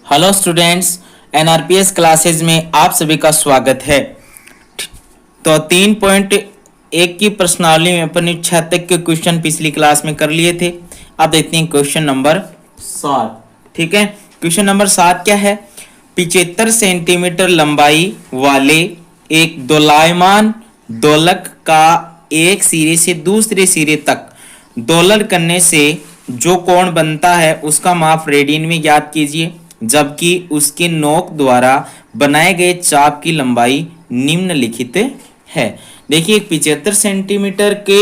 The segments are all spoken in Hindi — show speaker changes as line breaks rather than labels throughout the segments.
हेलो स्टूडेंट्स, एनआरपीएस क्लासेज में आप सभी का स्वागत है। तो 3.1 की प्रश्नावली में अपन 76 के क्वेश्चन पिछली क्लास में कर लिए थे। अब देखते हैं क्वेश्चन नंबर 7। ठीक है, क्वेश्चन नंबर 7 क्या है? 75 सेंटीमीटर लंबाई वाले एक दोलायमान दोलक का एक सिरे से दूसरे सिरे तक दोलन करने से जो कोण बनता है उसका माप रेडियन में ज्ञात कीजिए, जबकि उसके नोक द्वारा बनाए गए चाप की लंबाई निम्नलिखित है। देखिए 75 सेंटीमीटर के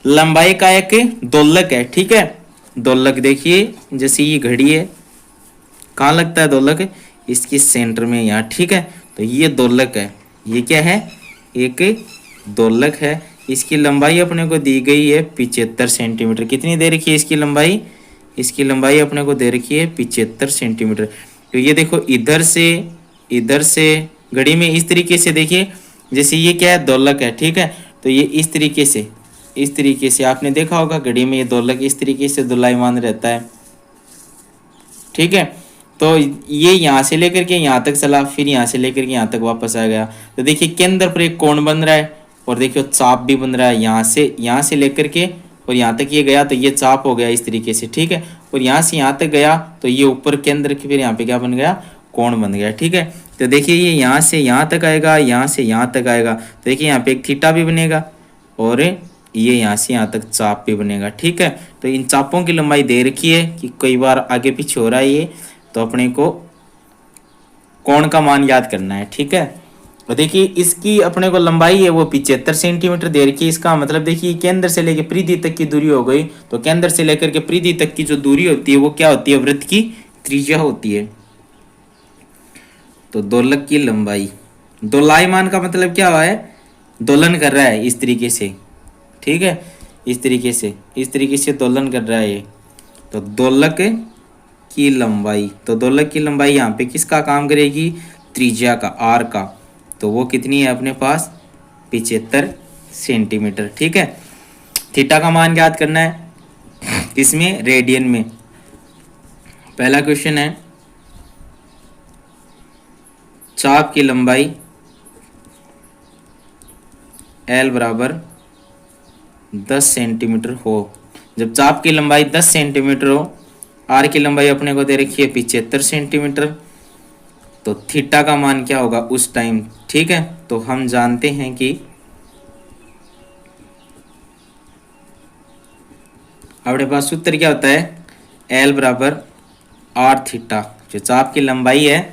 लंबाई का एक दोलक है। ठीक है, दोलक देखिए जैसे ये घड़ी है, कहाँ लगता है दोलक? इसके सेंटर में यहाँ। ठीक है, तो ये दोलक है। ये क्या है? एक दोलक है। इसकी लंबाई अपने को दी गई है 75 सेंटीमीटर। कितनी दे रखी है इसकी लंबाई? इसकी लंबाई अपने को दे रखी है 75 सेंटीमीटर। तो ये देखो इधर से घड़ी में इस तरीके से देखिए, जैसे ये क्या है? दोलक है। ठीक है, तो ये इस तरीके से आपने देखा होगा घड़ी में ये दोलक इस तरीके से दोलायमान रहता है। ठीक है, तो ये यहाँ से लेकर के यहाँ तक चला, फिर यहाँ से लेकर के यहाँ तक वापस आ गया। तो देखिए केंद्र पर एक कोण बन रहा है और देखिए चाप भी बन रहा है। यहाँ से लेकर के और यहाँ तक ये गया तो ये चाप हो गया इस तरीके से। ठीक है, और यहाँ से यहाँ तक गया तो ये ऊपर केंद्र के फिर यहाँ पे क्या बन गया? कोण बन गया। ठीक है, तो देखिए ये यहाँ से यहाँ तक आएगा, यहाँ से यहाँ तक आएगा। तो देखिए यहाँ पे एक थीटा भी बनेगा और ये यहाँ से यहाँ तक चाप भी बनेगा। ठीक है, तो इन चापों की लंबाई दे रखी है कि कई बार आगे पीछे हो रहा है ये, तो अपने को कोण का मान याद करना है। ठीक है, तो देखिए इसकी अपने को लंबाई है वो 75 सेंटीमीटर दे रखी है। इसका मतलब देखिए केंद्र से लेकर परिधि तक की दूरी हो गई, तो केंद्र से लेकर के परिधि तक की जो दूरी होती है वो क्या होती है? वृत्त की त्रिज्या होती है। तो दोलक की लंबाई, दोलायमान का मतलब क्या हुआ है? दोलन कर रहा है इस तरीके से। ठीक है, इस तरीके से दोलन कर रहा है ये। तो दोलक की लंबाई, तो दोलक की लंबाई यहाँ पे किसका काम करेगी? त्रिज्या का, आर का। तो वो कितनी है अपने पास? 75 सेंटीमीटर। ठीक है, थीटा का मान याद करना है इसमें रेडियन में। पहला क्वेश्चन है चाप की लंबाई L बराबर 10 सेंटीमीटर हो। जब चाप की लंबाई 10 सेंटीमीटर हो, आर की लंबाई अपने को दे रखी है 75 सेंटीमीटर, तो थीटा का मान क्या होगा उस टाइम? ठीक है, तो हम जानते हैं कि अपने पास सूत्र क्या होता है? L बराबर आर थीटा। जो चाप की लंबाई है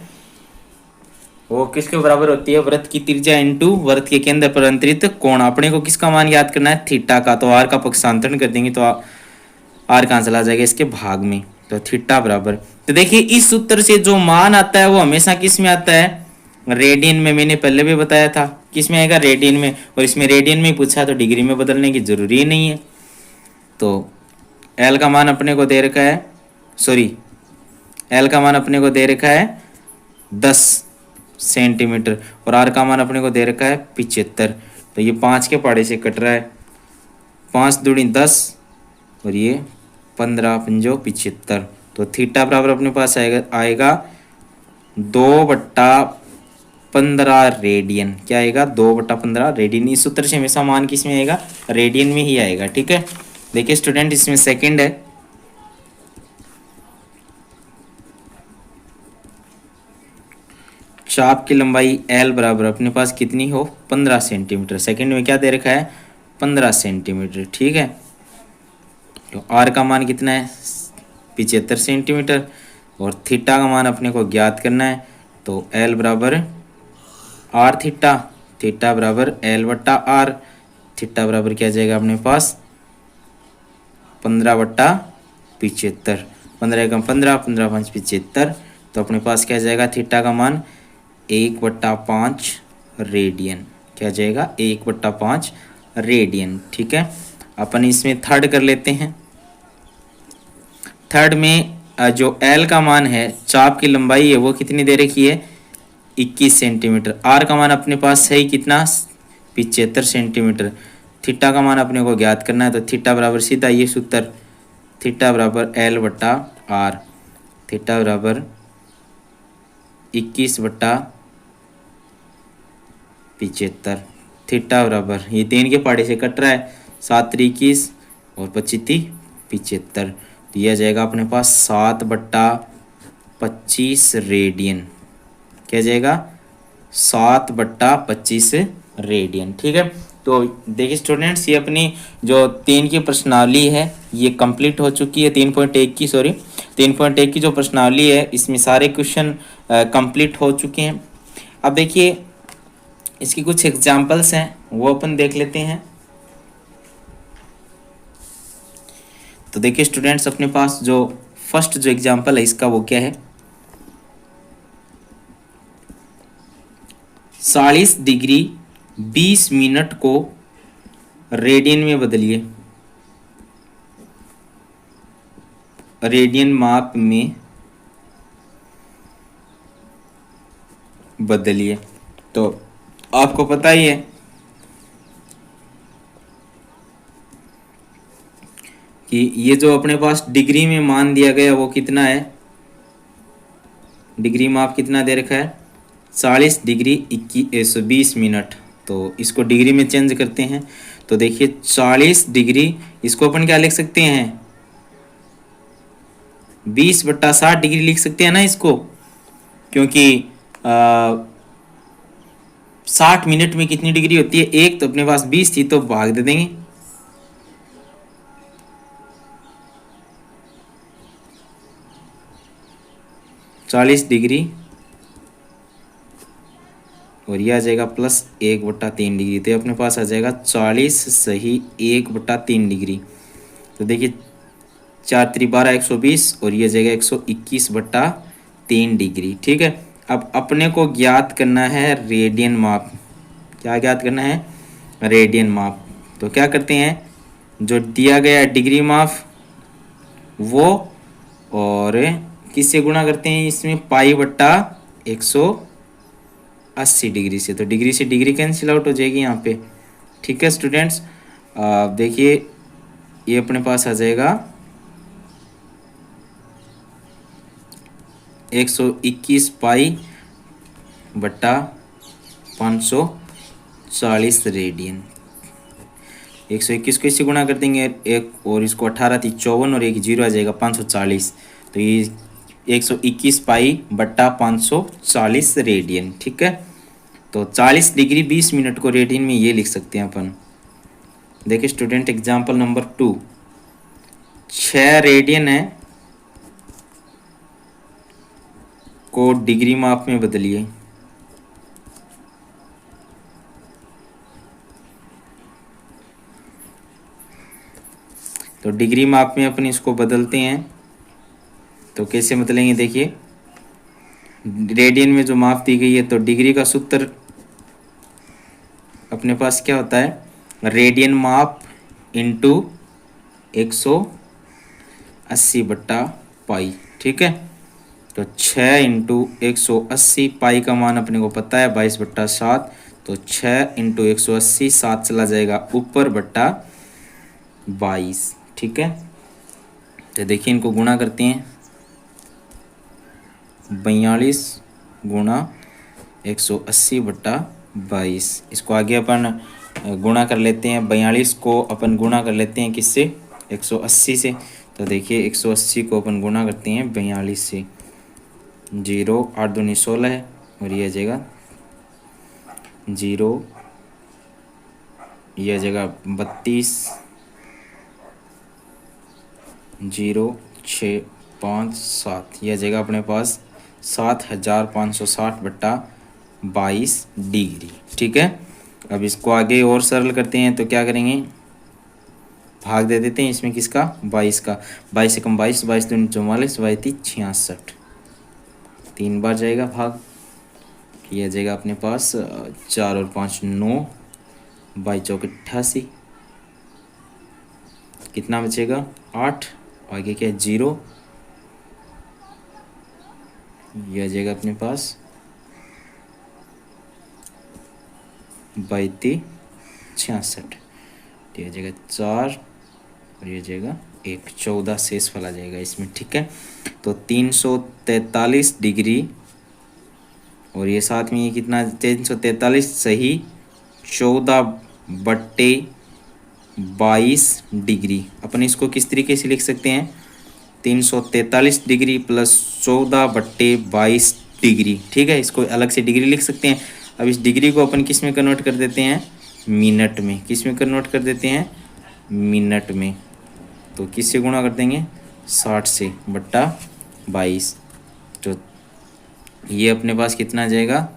वो किसके बराबर होती है? वृत्त की त्रिज्या इंटू वृत्त के केंद्र पर अंतरित कोण। अपने को किसका मान याद करना है? थीटा का। तो आर का पक्षांतरण कर देंगे तो आर कहाँ चला जाएगा? इसके भाग में। तो थीटा बराबर, तो देखिए इस सूत्र से जो मान आता है वो हमेशा किस में आता है? रेडियन में। मैंने पहले भी बताया था किस में आएगा? रेडियन में। और इसमें रेडियन में ही पूछा तो डिग्री में बदलने की जरूरी नहीं है। तो एल का मान अपने को दे रखा है, एल का मान अपने को दे रखा है 10 सेंटीमीटर और आर का मान अपने को दे रखा है 75। तो ये 5 के पहाड़े से कट रहा है, 5 दूनी 10 और ये 15 पंजो 75। तो थीटा बराबर अपने पास आएगा 2/15 रेडियन। क्या आएगा? 2/15 रेडियन। इस सूत्र से हमेशा मान किस में आएगा? रेडियन में ही आएगा। ठीक है, देखिए स्टूडेंट इसमें सेकंड है चाप की लंबाई L बराबर अपने पास कितनी हो? 15 सेंटीमीटर। सेकंड में क्या दे रखा है? 15 सेंटीमीटर। ठीक है, तो R का मान कितना है? 75 सेंटीमीटर और थीटा का मान अपने को ज्ञात करना है। तो L बराबर R थीटा, थीटा बराबर L बट्टा R। थीटा बराबर क्या जाएगा अपने पास? 15/75। 15 एकम 15, 15 5 75। तो अपने पास क्या जाएगा? थीटा का मान 1/5 रेडियन। क्या जाएगा? 1/5 रेडियन। ठीक है, अपन इसमें थर्ड कर लेते हैं। थर्ड में जो L का मान है, चाप की लंबाई है वो कितनी दे रखी है? 21 सेंटीमीटर। R का मान अपने पास है कितना? 75 सेंटीमीटर। थीटा का मान अपने को ज्ञात करना है। तो थीटा बराबर सीधा ये सूत्र, थीटा बराबर L/R। थीटा बराबर 21/75। थीटा बराबर, ये 3 के पहाड़े से कट रहा है, 7×3 = 21 और 25×3 = 75। दिया जाएगा अपने पास 7/25 रेडियन। क्या जाएगा? 7/25 रेडियन। ठीक है, तो देखिए स्टूडेंट्स, ये अपनी जो 3 की प्रश्नावली है ये कंप्लीट हो चुकी है। 3.1 की, सॉरी 3.1 की जो प्रश्नावली है इसमें सारे क्वेश्चन कंप्लीट हो चुके हैं। अब देखिए इसकी कुछ एग्जाम्पल्स हैं वो अपन देख लेते हैं। तो देखिए स्टूडेंट्स, अपने पास जो फर्स्ट जो एग्जाम्पल है इसका वो क्या है, 40°20' को रेडियन में बदलिए। रेडियन माप में बदलिए। तो आपको पता ही है कि ये जो अपने पास डिग्री में मान दिया गया वो कितना है, डिग्री माप कितना दे रखा है, 40°20'। तो इसको डिग्री में चेंज करते हैं। तो देखिए 40°, इसको अपन क्या लिख सकते हैं, 20/60 लिख सकते हैं ना इसको, क्योंकि 60 मिनट में कितनी डिग्री होती है, एक, तो अपने पास 20 थी तो भाग दे देंगे। (40°) और ये आ जाएगा +1/3 डिग्री। तो अपने पास आ जाएगा 40 सही 1/3 डिग्री। तो देखिए 4×3 = 12, 120 और ये जाएगा 121/3 डिग्री। ठीक है, अब अपने को ज्ञात करना है रेडियन माप। क्या ज्ञात करना है, रेडियन माप। तो क्या करते हैं, जो दिया गया डिग्री माप वो और किससे गुणा करते हैं, इसमें π/180° से। तो डिग्री से डिग्री कैंसिल आउट हो जाएगी यहाँ पे। ठीक है स्टूडेंट्स, देखिए ये अपने पास आ जाएगा 121 π/540 रेडियन। 121 को इससे गुणा कर देंगे, एक और इसको 18 थी 54 और एक 0 आ जाएगा 540। तो ये 121 π/540 रेडियन। ठीक है, तो 40°20' को रेडियन में ये लिख सकते हैं अपन। देखिए स्टूडेंट, एग्जाम्पल नंबर 2, 6 रेडियन है को डिग्री माप में बदलिए। तो डिग्री माप में अपन इसको बदलते हैं, तो कैसे बदलेंगे, देखिए रेडियन में जो माप दी गई है तो डिग्री का सूत्र अपने पास क्या होता है, रेडियन माप इंटू 180/π। ठीक है, तो 6 × 180, पाई का मान अपने को पता है 22/7। तो 6 × 180, 7 चला जाएगा ऊपर बट्टा 22। ठीक है, तो देखिए इनको गुणा करते हैं, 42 × 180/22। इसको आगे अपन गुणा कर लेते हैं, 42 को अपन गुणा कर लेते हैं किससे, 180 से। तो देखिए 180 को अपन गुणा करते हैं 42 से, 0 8 दूनी 16 है और ये आ जाएगा 0, ये आ जाएगा 32, 0 6 5 7, ये आ जाएगा अपने पास 7560/22 डिग्री। ठीक है, अब इसको आगे और सरल करते हैं, तो क्या करेंगे, भाग दे देते हैं इसमें किसका, 22 का। 22 से कम 22, 22 दूनी 44, 22 66, 3 बार जाएगा भाग, ये जाएगा अपने पास 4 और 5 9, 22 चौक 88, कितना बचेगा 8, आगे क्या है 0, ये आ जाएगा अपने पास 32 66, ये आ जाएगा 4 और ये जाएगा 1, 14 शेष वाला जाएगा इसमें। ठीक है, तो 343 डिग्री और ये साथ में ये कितना 343 सही 14/22 डिग्री। अपन इसको किस तरीके से लिख सकते हैं, 343 डिग्री प्लस 14/22 डिग्री। ठीक है, इसको अलग से डिग्री लिख सकते हैं। अब इस डिग्री को अपन किस में कन्वर्ट कर देते हैं, मिनट में। किस में कन्वर्ट कर देते हैं, मिनट में। तो किससे गुणा कर देंगे, 60 से बट्टा 22। तो ये अपने पास कितना आ जाएगा,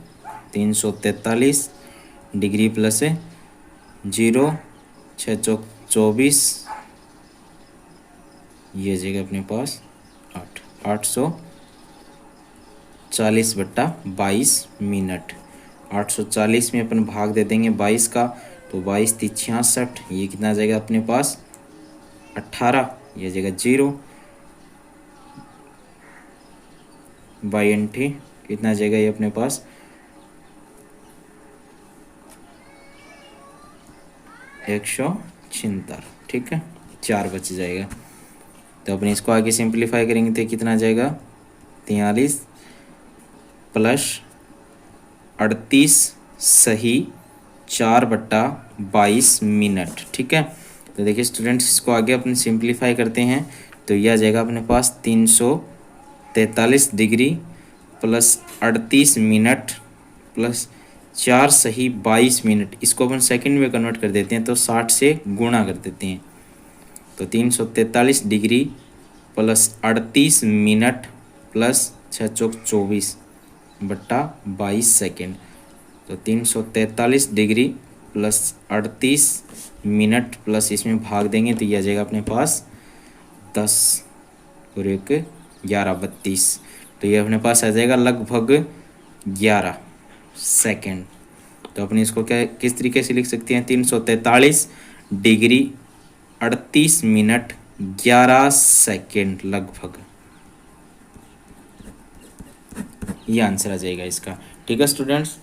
343 डिग्री प्लस 0 6 चौक 24, ये जाएगा अपने पास 840/22 मिनट। 840 में अपन भाग दे देंगे 22 का, तो 22 × 66, ये कितना आ जाएगा अपने पास 18, ये जाएगा 0 बाई एंटी कितना जाएगा ये अपने पास 176। ठीक है, 4 बच जाएगा। तो अपन इसको आगे सिंप्लीफाई करेंगे तो कितना आ जाएगा 43 प्लस 38 सही 4/22 मिनट। ठीक है, तो देखिए स्टूडेंट्स, इसको आगे अपन सिंप्लीफाई करते हैं तो यह आ जाएगा अपने पास 343 डिग्री प्लस 38 मिनट प्लस 4 सही 22 मिनट। इसको अपन सेकंड में कन्वर्ट कर देते हैं तो 60 से गुणा कर देते हैं। तो 343 डिग्री प्लस 38 मिनट प्लस 6 चौक 24/22 सेकेंड। तो 343 डिग्री प्लस 38 मिनट प्लस इसमें भाग देंगे तो यह आ जाएगा अपने पास 10 और 1 11 32। तो ये अपने पास आ जाएगा लगभग 11 सेकेंड। तो अपने इसको क्या किस तरीके से लिख सकते हैं, 343 डिग्री 38 मिनट 11 सेकेंड लगभग, ये आंसर आ जाएगा इसका। ठीक है स्टूडेंट्स,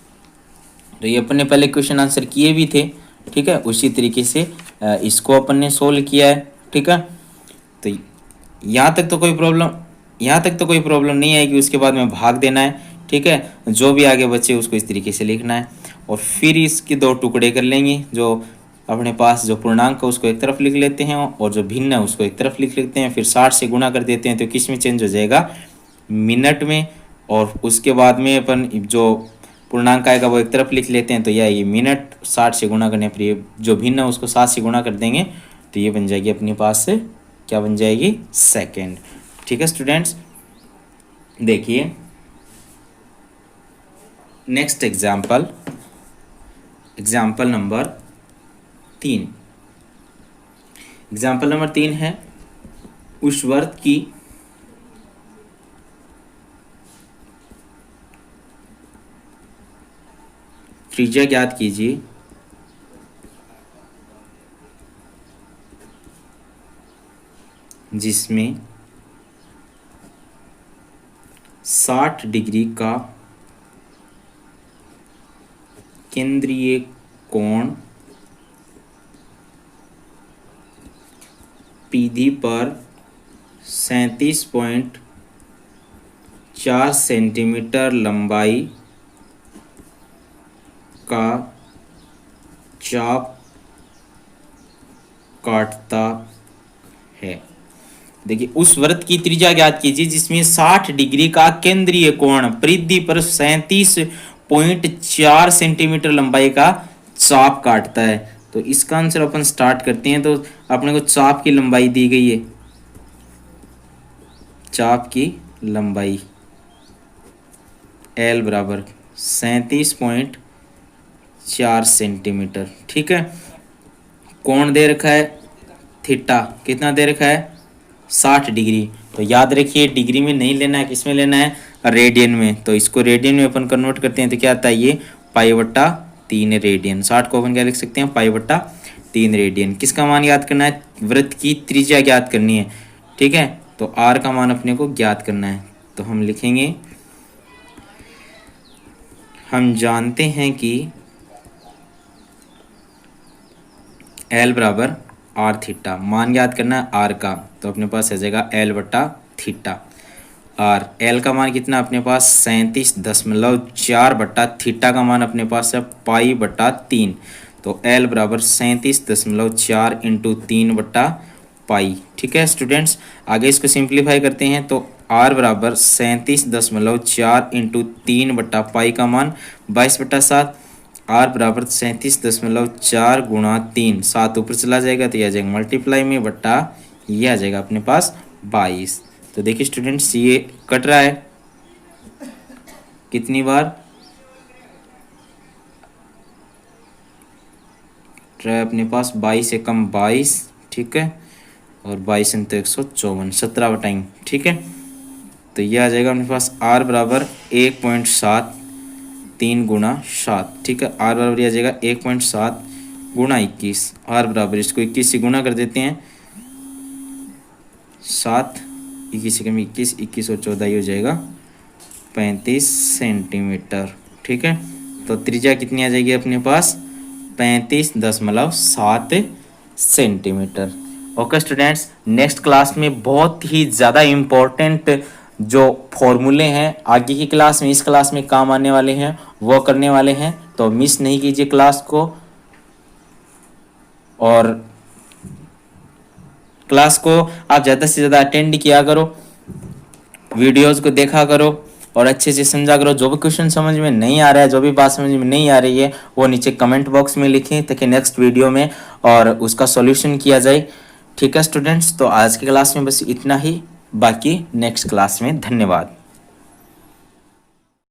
तो ये अपन ने पहले क्वेश्चन आंसर किए भी थे। ठीक है, उसी तरीके से इसको अपन ने सोल्व किया है। ठीक है, तो यहाँ तक तो कोई प्रॉब्लम नहीं आएगी। उसके बाद में भाग देना है। ठीक है, जो भी आगे बचे उसको इस तरीके से लिखना है और फिर इसके 2 टुकड़े कर लेंगे। जो अपने पास जो पूर्णांक है उसको एक तरफ लिख लेते हैं और जो भिन्न है उसको एक तरफ लिख लेते हैं। फिर 60 से गुणा कर देते हैं तो किस में चेंज हो जाएगा, मिनट में। और उसके बाद में अपन जो पूर्णांक आएगा वो एक तरफ लिख लेते हैं तो ये मिनट 60 से गुणा करने पर ये जो भिन्न है उसको 7 से गुणा कर देंगे तो ये बन जाएगी अपने पास से क्या बन जाएगी, सेकेंड। ठीक है स्टूडेंट्स, देखिए next example number 3। Example number 3 है, उस वर्त की त्रिज्या ज्ञात कीजिए जिसमें 60 डिग्री का केंद्रीय कोण परिधि पर 37.4 सेंटीमीटर लंबाई का चाप काटता है। देखिए, उस वृत्त की त्रिज्या ज्ञात कीजिए जिसमें 60 डिग्री का केंद्रीय कोण परिधि पर 37.4 सेंटीमीटर लंबाई का चाप काटता है। तो इसका आंसर अपन स्टार्ट करते हैं। तो अपने को चाप की लंबाई दी गई है, चाप की लंबाई L बराबर 37.4 सेंटीमीटर। ठीक है, कोण दे रखा है थीटा, कितना दे रखा है 60 डिग्री। तो याद रखिए डिग्री में नहीं लेना है, किस में लेना है, रेडियन में। तो इसको रेडियन में अपन कन्वर्ट करते हैं तो क्या आता है, ये π/3 रेडियन। 60 को अपन क्या लिख सकते हैं, π/3 रेडियन। किसका मान याद करना है, वृत्त की त्रिज्या ज्ञात करनी है। ठीक है, तो r का मान अपने को ज्ञात करना है। तो हम लिखेंगे, हम जानते हैं कि L बराबर r थीटा, मान याद करना है r का। तो अपने पास आ जाएगा L/θ। आर। एल का मान कितना अपने पास 37.4 बट्टा थीटा का मान अपने पास है पाई बट्टा 3। तो एल बराबर 37.4 इंटू 3 बट्टा पाई। ठीक है स्टूडेंट्स, आगे इसको सिंप्लीफाई करते हैं तो आर बराबर 37.4 इंटू 3 बट्टा पाई का मान 22/7। आर बराबर 37.4 गुणा 3, 7 ऊपर चला जाएगा तो यह आ जाएगा मल्टीप्लाई में बट्टा ये आ जाएगा अपने पास 22। तो देखिए स्टूडेंट्स ये कट रहा है कितनी बार कट रहा है अपने पास 22 एकम 22। ठीक है, और 22 इंटू 154 17 बटाएंगे। ठीक है, तो ये आ जाएगा अपने पास आर बराबर 1.7 3 गुणा 7। ठीक है, आर बराबर आ जाएगा 1.7 गुणा 21। आर बराबर इसको 21 से गुणा कर देते हैं, 7 21 एकम 21, 21 और 14 हो जाएगा 35 सेंटीमीटर। ठीक है, तो त्रिज्या कितनी आ जाएगी अपने पास 35.7 centimetre. Okay students, next class में बहुत ही ज़्यादा इम्पोर्टेंट जो फॉर्मूले हैं आगे की क्लास में इस क्लास में काम आने वाले हैं वो करने वाले हैं, तो मिस नहीं कीजिए क्लास को। और क्लास को आप ज़्यादा से ज़्यादा अटेंड किया करो, वीडियोस को देखा करो और अच्छे से समझा करो। जो भी क्वेश्चन समझ में नहीं आ रहा है, जो भी बात समझ में नहीं आ रही है वो नीचे कमेंट बॉक्स में लिखें ताकि नेक्स्ट वीडियो में और उसका सॉल्यूशन किया जाए। ठीक है स्टूडेंट्स, तो आज की क्लास में बस इतना ही, बाकी नेक्स्ट क्लास में। धन्यवाद।